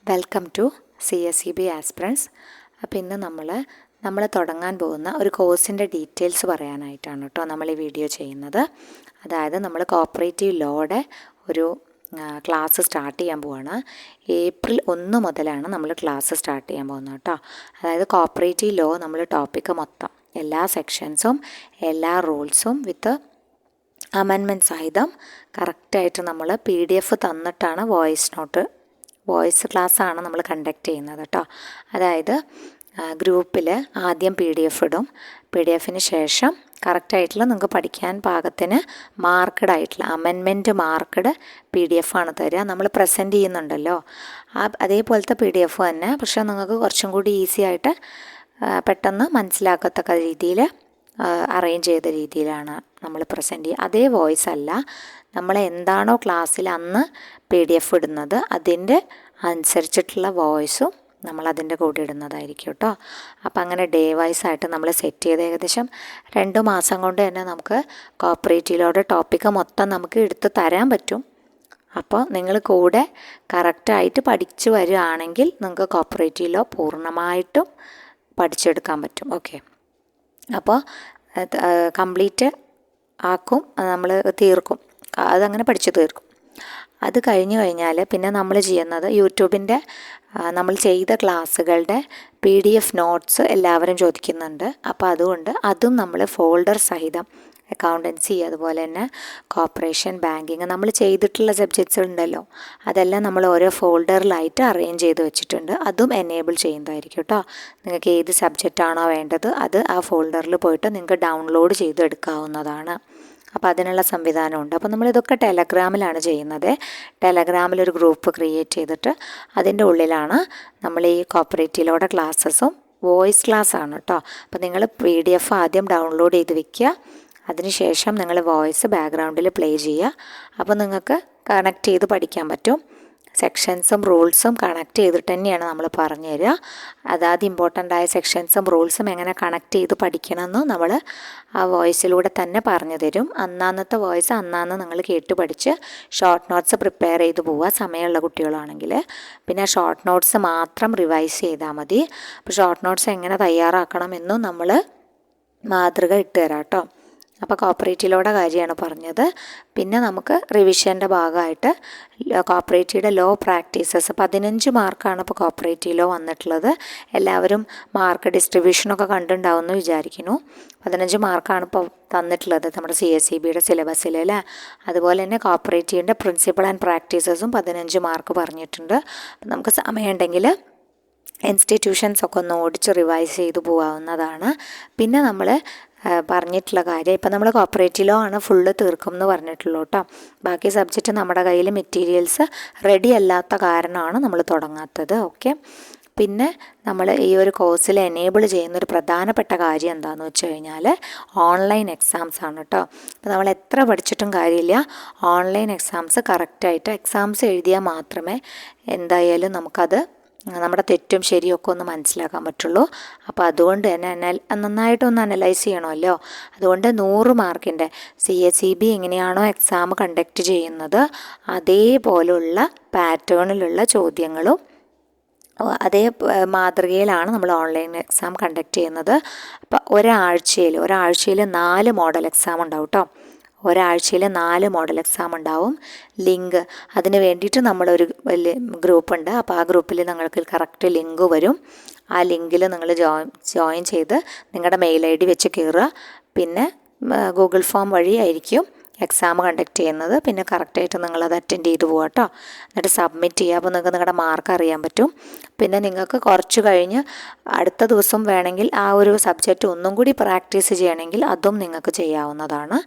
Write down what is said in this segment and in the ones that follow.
Welcome to CSEB aspirants. അപ്പോൾ ഇന്ന് നമ്മൾ തുടങ്ങാൻ പോകുന്ന ഒരു കോഴ്സിൻ്റെ ഡീറ്റെയിൽസ് പറയാനായിട്ടാണ് കേട്ടോ നമ്മൾ ഈ വീഡിയോ ചെയ്യുന്നത്. അതായത് നമ്മൾ കോപ്പറേറ്റീവ് ലോയുടെ ഒരു ക്ലാസ് സ്റ്റാർട്ട് ചെയ്യാൻ പോവാണ്. ഏപ്രിൽ 1 മുതലാണ് നമ്മൾ ക്ലാസ് സ്റ്റാർട്ട് ചെയ്യാൻ പോകുന്നത് കേട്ടോ. അതായത് കോപ്പറേറ്റീവ് ലോ നമ്മൾ ടോപ്പിക്ക് മൊത്തം എല്ലാ സെക്ഷൻസും എല്ലാ റൂൾസും വിത്ത് അമെൻമെൻറ്റ് സഹിതം കറക്റ്റായിട്ട് നമ്മൾ PDF തന്നിട്ടാണ് വോയിസ് ക്ലാസ്സാണ് നമ്മൾ കണ്ടക്ട് ചെയ്യുന്നത് കേട്ടോ. അതായത് ഗ്രൂപ്പിൽ ആദ്യം PDF ഇടും. PDF ശേഷം കറക്റ്റായിട്ടുള്ള നിങ്ങൾക്ക് പഠിക്കാൻ പാകത്തിന് മാർക്കഡ് ആയിട്ടുള്ള അമെൻമെൻറ്റ് മാർക്കഡ് PDF ആണ് തരിക. നമ്മൾ പ്രസൻറ്റ് ചെയ്യുന്നുണ്ടല്ലോ അതേപോലത്തെ PDF തന്നെ, പക്ഷേ നിങ്ങൾക്ക് കുറച്ചും കൂടി ഈസി ആയിട്ട് പെട്ടെന്ന് മനസ്സിലാക്കത്തക്ക രീതിയിൽ അറേഞ്ച് ചെയ്ത രീതിയിലാണ് നമ്മൾ പ്രസൻറ്റ് ചെയ്യുക. അതേ വോയിസ് അല്ല, നമ്മൾ എന്താണോ ക്ലാസ്സിൽ അന്ന് PDF ഇടുന്നത് അതിൻ്റെ അനുസരിച്ചിട്ടുള്ള വോയിസും നമ്മളതിൻ്റെ കൂടെ ഇടുന്നതായിരിക്കും കേട്ടോ. അപ്പോൾ അങ്ങനെ ഡേ വൈസ് ആയിട്ട് നമ്മൾ സെറ്റ് ചെയ്ത് ഏകദേശം 2 മാസം കൊണ്ട് തന്നെ നമുക്ക് കോപ്പറേറ്റീവിലോടെ ടോപ്പിക്ക് മൊത്തം നമുക്ക് എടുത്ത് തരാൻ പറ്റും. അപ്പോൾ നിങ്ങൾ കൂടെ കറക്റ്റായിട്ട് പഠിച്ചു വരികയാണെങ്കിൽ നിങ്ങൾക്ക് കോപ്പറേറ്റീവിലോ പൂർണ്ണമായിട്ടും പഠിച്ചെടുക്കാൻ പറ്റും. ഓക്കെ, അപ്പോൾ കംപ്ലീറ്റ് ആക്കും, നമ്മൾ തീർക്കും, അതങ്ങനെ പഠിച്ചു തീർക്കും. അത് കഴിഞ്ഞ് കഴിഞ്ഞാൽ പിന്നെ നമ്മൾ ചെയ്യുന്നത് യൂട്യൂബിൻ്റെ നമ്മൾ ചെയ്ത ക്ലാസ്സുകളുടെ PDF നോട്ട്സ് എല്ലാവരും ചോദിക്കുന്നുണ്ട്. അപ്പോൾ അതുകൊണ്ട് അതും നമ്മൾ ഫോൾഡർ സഹിതം അക്കൗണ്ടൻസി അതുപോലെ തന്നെ കോർപ്പറേഷൻ ബാങ്കിങ് നമ്മൾ ചെയ്തിട്ടുള്ള സബ്ജക്ട്സ് ഉണ്ടല്ലോ അതെല്ലാം നമ്മൾ ഓരോ ഫോൾഡറിലായിട്ട് അറേഞ്ച് ചെയ്ത് വെച്ചിട്ടുണ്ട്. അതും എനേബിൾ ചെയ്യുന്നതായിരിക്കും കേട്ടോ. നിങ്ങൾക്ക് ഏത് സബ്ജക്റ്റാണോ വേണ്ടത് അത് ആ ഫോൾഡറിൽ പോയിട്ട് നിങ്ങൾക്ക് ഡൗൺലോഡ് ചെയ്ത് എടുക്കാവുന്നതാണ്. അപ്പോൾ അതിനുള്ള സംവിധാനമുണ്ട്. അപ്പോൾ നമ്മളിതൊക്കെ ടെലഗ്രാമിലാണ് ചെയ്യുന്നത്. ടെലഗ്രാമിലൊരു ഗ്രൂപ്പ് ക്രിയേറ്റ് ചെയ്തിട്ട് അതിൻ്റെ ഉള്ളിലാണ് നമ്മൾ ഈ കോപ്പറേറ്റീവിലോടെ ക്ലാസ്സസും വോയിസ് ക്ലാസ്സാണ് കേട്ടോ. അപ്പോൾ നിങ്ങൾ PDF ആദ്യം ഡൗൺലോഡ് ചെയ്ത് വെക്കുക. അതിനുശേഷം നിങ്ങൾ വോയിസ് ബാക്ക്ഗ്രൗണ്ടിൽ പ്ലേ ചെയ്യുക. അപ്പോൾ നിങ്ങൾക്ക് കണക്ട് ചെയ്ത് പഠിക്കാൻ പറ്റും. സെക്ഷൻസും റൂൾസും കണക്ട് ചെയ്തിട്ട് തന്നെയാണ് നമ്മൾ പറഞ്ഞു തരിക. അതായത് ഇമ്പോർട്ടൻ്റ് ആയ സെക്ഷൻസും റൂൾസും എങ്ങനെ കണക്ട് ചെയ്ത് പഠിക്കണമെന്ന് നമ്മൾ ആ വോയിസിലൂടെ തന്നെ പറഞ്ഞു തരും. അന്നത്തെ വോയിസ് അന്നാന്ന് നിങ്ങൾ കേട്ട് പഠിച്ച് ഷോർട്ട് നോട്ട്സ് പ്രിപ്പയർ ചെയ്ത് പോവുക, സമയമുള്ള കുട്ടികളാണെങ്കിൽ. പിന്നെ ഷോർട്ട് നോട്ട്സ് മാത്രം റിവൈസ് ചെയ്താൽ മതി. അപ്പോൾ ഷോർട്ട് നോട്ട്സ് എങ്ങനെ തയ്യാറാക്കണമെന്നും നമ്മൾ മാതൃക ഇട്ട് തരാം കേട്ടോ. അപ്പോൾ കോപ്പറേറ്റീവിലോടെ കാര്യമാണ് പറഞ്ഞത്. പിന്നെ നമുക്ക് റിവിഷൻ്റെ ഭാഗമായിട്ട് കോപ്പറേറ്റീവിൻ്റെ ലോ പ്രാക്ടീസസ് 15 മാർക്കാണ് ഇപ്പോൾ കോപ്പറേറ്റീവ് ലോ വന്നിട്ടുള്ളത്. എല്ലാവരും മാർക്ക് ഡിസ്ട്രിബ്യൂഷനൊക്കെ കണ്ടുണ്ടാവുമെന്ന് വിചാരിക്കുന്നു. 15 മാർക്കാണ് ഇപ്പോൾ തന്നിട്ടുള്ളത് നമ്മുടെ CSEBയുടെ സിലബസിൽ അല്ലേ. അതുപോലെ തന്നെ കോപ്പറേറ്റീവിൻ്റെ പ്രിൻസിപ്പൾ ആൻഡ് പ്രാക്ടീസസും 15 മാർക്ക് പറഞ്ഞിട്ടുണ്ട്. അപ്പം നമുക്ക് സമയമുണ്ടെങ്കിൽ ഇൻസ്റ്റിറ്റ്യൂഷൻസ് ഒക്കെ ഒന്ന് ഓടിച്ച് റിവൈസ് ചെയ്ത് പോകാവുന്നതാണ്. പിന്നെ നമ്മൾ പറഞ്ഞിട്ടുള്ള കാര്യം, ഇപ്പം നമ്മൾ കോപ്പറേറ്റീവ് ലോ ആണ് ഫുള്ള് തീർക്കും എന്ന് പറഞ്ഞിട്ടുള്ളൂ കേട്ടോ. ബാക്കി സബ്ജക്റ്റ് നമ്മുടെ കയ്യിൽ മെറ്റീരിയൽസ് റെഡി അല്ലാത്ത കാരണമാണ് നമ്മൾ തുടങ്ങാത്തത്. ഓക്കെ, പിന്നെ നമ്മൾ ഈ ഒരു കോഴ്സിൽ എനേബിൾ ചെയ്യുന്നൊരു പ്രധാനപ്പെട്ട കാര്യം എന്താണെന്ന് വെച്ച് കഴിഞ്ഞാൽ ഓൺലൈൻ എക്സാംസ് ആണ് കേട്ടോ. അപ്പോൾ നമ്മൾ എത്ര പഠിച്ചിട്ടും കാര്യമില്ല, ഓൺലൈൻ എക്സാംസ് കറക്റ്റായിട്ട് എക്സാംസ് എഴുതിയാൽ മാത്രമേ എന്തായാലും നമുക്കത് നമ്മുടെ തെറ്റും ശരിയൊക്കെ ഒന്ന് മനസ്സിലാക്കാൻ പറ്റുള്ളൂ. അപ്പോൾ അതുകൊണ്ട് തന്നെ നന്നായിട്ടൊന്ന് അനലൈസ് ചെയ്യണമല്ലോ. അതുകൊണ്ട് 100 മാർക്കിൻ്റെ CSEB എങ്ങനെയാണോ എക്സാം കണ്ടക്ട് ചെയ്യുന്നത് അതേപോലുള്ള പാറ്റേണിലുള്ള ചോദ്യങ്ങളും അതേ മാതൃകയിലാണ് നമ്മൾ ഓൺലൈൻ എക്സാം കണ്ടക്ട് ചെയ്യുന്നത്. അപ്പോൾ ഒരാഴ്ചയിൽ 4 മോഡൽ എക്സാം ഉണ്ടാവും കേട്ടോ. ഒരാഴ്ചയിൽ 4 മോഡൽ എക്സാം ഉണ്ടാവും. ലിങ്ക് അതിന് വേണ്ടിയിട്ട് നമ്മളൊരു ഗ്രൂപ്പുണ്ട്. അപ്പോൾ ആ ഗ്രൂപ്പിൽ നിങ്ങൾക്ക് കറക്റ്റ് ലിങ്ക് വരും. ആ ലിങ്കിൽ നിങ്ങൾ ജോയിൻ ചെയ്ത് നിങ്ങളുടെ മെയിൽ ID വെച്ച് കയറുക. പിന്നെ ഗൂഗിൾ ഫോം വഴി ആയിരിക്കും എക്സാം കണ്ടക്ട് ചെയ്യുന്നത്. പിന്നെ കറക്റ്റായിട്ട് നിങ്ങളത് അറ്റൻഡ് ചെയ്ത് പോകാം കേട്ടോ. എന്നിട്ട് സബ്മിറ്റ് ചെയ്യുക. അപ്പോൾ നിങ്ങൾക്ക് നിങ്ങളുടെ മാർക്ക് അറിയാൻ പറ്റും. പിന്നെ നിങ്ങൾക്ക് കുറച്ച് കഴിഞ്ഞ് അടുത്ത ദിവസം വേണമെങ്കിൽ ആ ഒരു സബ്ജക്റ്റ് ഒന്നും കൂടി പ്രാക്ടീസ് ചെയ്യണമെങ്കിൽ അതും നിങ്ങൾക്ക് ചെയ്യാവുന്നതാണ്.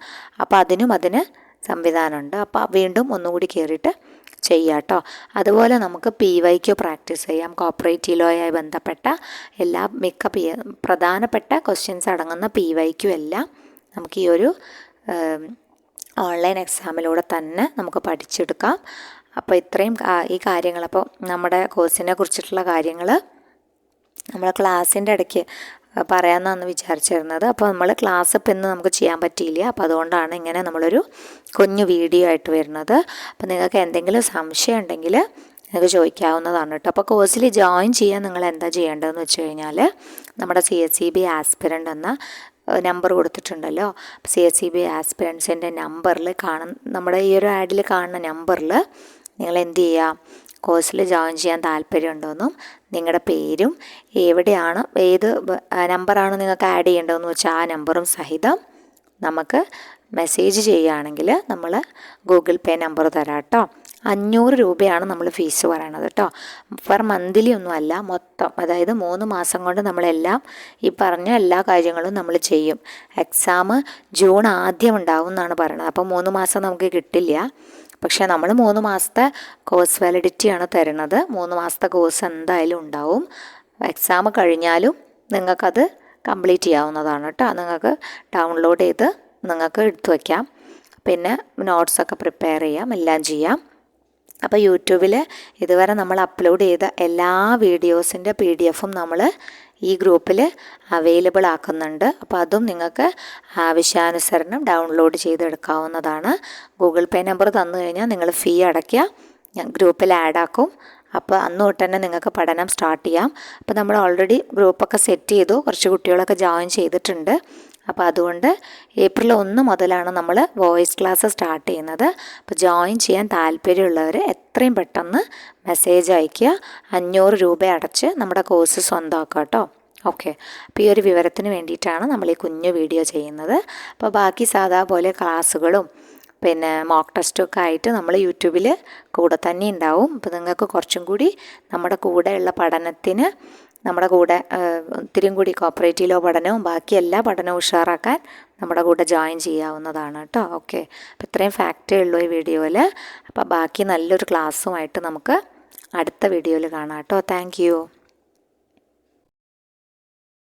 അപ്പോൾ അതിന് സംവിധാനമുണ്ട്. അപ്പോൾ വീണ്ടും ഒന്നുകൂടി കയറിയിട്ട് ചെയ്യാം കേട്ടോ. അതുപോലെ നമുക്ക് PYQ പ്രാക്ടീസ് ചെയ്യാം. കോപ്പറേറ്റീവ് ലോയായി ബന്ധപ്പെട്ട എല്ലാ പ്രധാനപ്പെട്ട ക്വസ്റ്റ്യൻസ് അടങ്ങുന്ന PYQ എല്ലാം നമുക്ക് ഈ ഒരു ഓൺലൈൻ എക്സാമിലൂടെ തന്നെ നമുക്ക് പഠിച്ചെടുക്കാം. അപ്പോൾ ഇത്രയും ഈ കാര്യങ്ങൾ, അപ്പോൾ നമ്മുടെ കോഴ്സിനെ കുറിച്ചിട്ടുള്ള കാര്യങ്ങൾ നമ്മൾ ക്ലാസ്സിൻ്റെ ഇടയ്ക്ക് പറയാമെന്നാണ് വിചാരിച്ചിരുന്നത്. അപ്പോൾ നമ്മൾ ക്ലാസ് ഇപ്പം ഇന്ന് നമുക്ക് ചെയ്യാൻ പറ്റിയില്ല. അപ്പോൾ അതുകൊണ്ടാണ് ഇങ്ങനെ നമ്മളൊരു കുഞ്ഞു വീഡിയോ ആയിട്ട് വരുന്നത്. അപ്പോൾ നിങ്ങൾക്ക് എന്തെങ്കിലും സംശയം ഉണ്ടെങ്കിൽ നിങ്ങൾക്ക് ചോദിക്കാവുന്നതാണ് കേട്ടോ. അപ്പോൾ കോഴ്സിൽ ജോയിൻ ചെയ്യാൻ നിങ്ങൾ എന്താ ചെയ്യേണ്ടതെന്ന് വെച്ച് കഴിഞ്ഞാൽ നമ്മുടെ CSEB ആസ്പിരൻ്റ് എന്ന നമ്പർ കൊടുത്തിട്ടുണ്ടല്ലോ. CSEB ആസ്പിരൻസിൻ്റെ നമ്പറിൽ നമ്മുടെ ഈ ഒരു ആഡിൽ കാണുന്ന നമ്പറിൽ നിങ്ങൾ എന്ത് ചെയ്യുക, കോഴ്സിൽ ജോയിൻ ചെയ്യാൻ താല്പര്യമുണ്ടോയെന്നും നിങ്ങളുടെ പേരും എവിടെയാണ് ഏത് നമ്പറാണ് നിങ്ങൾക്ക് ആഡ് ചെയ്യേണ്ടതെന്ന് വെച്ചാൽ ആ നമ്പറും സഹിതം നമുക്ക് മെസ്സേജ് ചെയ്യുകയാണെങ്കിൽ നമ്മൾ ഗൂഗിൾ പേ നമ്പർ തരാം കേട്ടോ. 500 രൂപയാണ് നമ്മൾ ഫീസ് പറയണത് കേട്ടോ. പെർ മന്ത്ലി ഒന്നുമല്ല, മൊത്തം. അതായത് 3 മാസം കൊണ്ട് നമ്മളെല്ലാം ഈ പറഞ്ഞ എല്ലാ കാര്യങ്ങളും നമ്മൾ ചെയ്യും. എക്സാം ജൂൺ ആദ്യം ഉണ്ടാവും എന്നാണ് പറയണത്. അപ്പോൾ 3 മാസം നമുക്ക് കിട്ടില്ല. പക്ഷേ നമ്മൾ 3 മാസത്തെ കോഴ്സ് വാലിഡിറ്റിയാണ് തരുന്നത്. 3 മാസത്തെ കോഴ്സ് എന്തായാലും ഉണ്ടാവും. എക്സാം കഴിഞ്ഞാലും നിങ്ങൾക്കത് കംപ്ലീറ്റ് ചെയ്യാവുന്നതാണ് കേട്ടോ. നിങ്ങൾക്ക് ഡൗൺലോഡ് ചെയ്ത് നിങ്ങൾക്ക് എടുത്തു വയ്ക്കാം. പിന്നെ നോട്ട്സൊക്കെ പ്രിപ്പയർ ചെയ്യാം, എല്ലാം ചെയ്യാം. അപ്പോൾ യൂട്യൂബിൽ ഇതുവരെ നമ്മൾ അപ്ലോഡ് ചെയ്ത എല്ലാ വീഡിയോസിൻ്റെ PDF-ഉം നമ്മൾ ഈ ഗ്രൂപ്പിൽ അവൈലബിൾ ആക്കുന്നുണ്ട്. അപ്പോൾ അതും നിങ്ങൾക്ക് ആവശ്യാനുസരണം ഡൗൺലോഡ് ചെയ്തെടുക്കാവുന്നതാണ്. ഗൂഗിൾ പേ നമ്പർ തന്നു കഴിഞ്ഞാൽ നിങ്ങൾ ഫീ അടയ്ക്കുക, ഞാൻ ഗ്രൂപ്പിൽ ആഡ് ആക്കും. അപ്പോൾ അന്ന് തൊട്ട് തന്നെ നിങ്ങൾക്ക് പഠനം സ്റ്റാർട്ട് ചെയ്യാം. അപ്പോൾ നമ്മൾ ഓൾറെഡി ഗ്രൂപ്പൊക്കെ സെറ്റ് ചെയ്തു, കുറച്ച് കുട്ടികളൊക്കെ ജോയിൻ ചെയ്തിട്ടുണ്ട്. അപ്പോൾ അതുകൊണ്ട് ഏപ്രിൽ 1 മുതലാണ് നമ്മൾ വോയിസ് ക്ലാസ് സ്റ്റാർട്ട് ചെയ്യുന്നത്. അപ്പോൾ ജോയിൻ ചെയ്യാൻ താല്പര്യമുള്ളവർ എത്രയും പെട്ടെന്ന് മെസ്സേജ് അയയ്ക്കുക. 500 രൂപ അടച്ച് നമ്മുടെ കോഴ്സ് സ്വന്തമാക്കുക കേട്ടോ. ഓക്കെ, അപ്പോൾ ഈ ഒരു വിവരത്തിന് വേണ്ടിയിട്ടാണ് നമ്മൾ ഈ കുഞ്ഞു വീഡിയോ ചെയ്യുന്നത്. അപ്പോൾ ബാക്കി സാധാ പോലെ ക്ലാസ്സുകളും പിന്നെ മോക്ക് ടെസ്റ്റൊക്കെ ആയിട്ട് നമ്മൾ യൂട്യൂബിൽ കൂടെ തന്നെ ഉണ്ടാവും. അപ്പോൾ നിങ്ങൾക്ക് കുറച്ചും കൂടി നമ്മുടെ കൂടെയുള്ള പഠനത്തിന് നമ്മുടെ കൂടെ ഒത്തിരിയും കൂടി കോപ്പറേറ്റീവ് ലോ പഠനവും ബാക്കി എല്ലാ പഠനവും ഉഷാറാക്കാൻ നമ്മുടെ കൂടെ ജോയിൻ ചെയ്യാവുന്നതാണ് കേട്ടോ. ഓക്കെ, അപ്പോൾ ഇത്രയും ഫാക്റ്റേ ഉള്ളൂ ഈ വീഡിയോയിൽ. അപ്പോൾ ബാക്കി നല്ലൊരു ക്ലാസ്സുമായിട്ട് നമുക്ക് അടുത്ത വീഡിയോയിൽ കാണാം കേട്ടോ. Thank you.